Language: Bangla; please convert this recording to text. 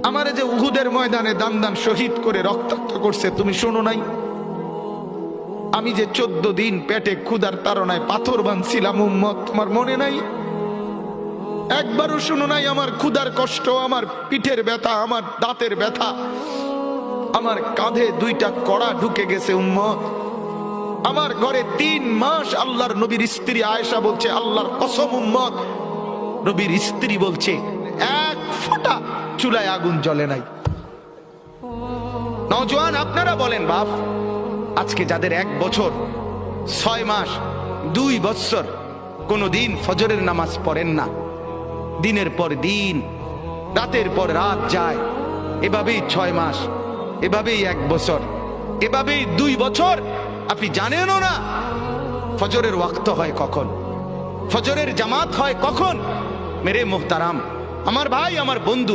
আমারে যে উহুদের ময়দানে দান দান শহীদ করে রক্তাক্ত করছে তুমি শোনো নাই? আমি যে 14 দিন পেটে ক্ষুধার তাড়নায় পাথর বাঁধছিলাম উম্মত, তোমার মনে নাই? একবারও শোনো নাই আমার ক্ষুধার কষ্ট, আমার পিঠের ব্যথা, আমার দাঁতের ব্যথা, আমার কাঁধে 2টা কড়া ঢুকে গেছে উম্মত। আমার ঘরে 3 মাস আল্লাহর নবীর স্ত্রী আয়েশা বলছে, আল্লাহর কসম উম্মত, নবীর স্ত্রী বলছে এক ফোঁটা চুলায় আগুন জ্বলে নাই। নওজোয়ান আপনারা বলেন বাপ, আজকে যাদের 1 বছর 6 মাস 2 বছর কোনদিন ফজরের নামাজ পড়েন না, দিনের পর দিন রাতের পর রাত যায়, এভাবেই 6 মাস, এভাবেই 1 বছর, এভাবেই 2 বছর, আপনি জানেনও না ফজরের ওয়াক্ত হয় কখন, ফজরের জামাত হয় কখন। মেরে মুহতারাম, আমার ভাই, আমার বন্ধু,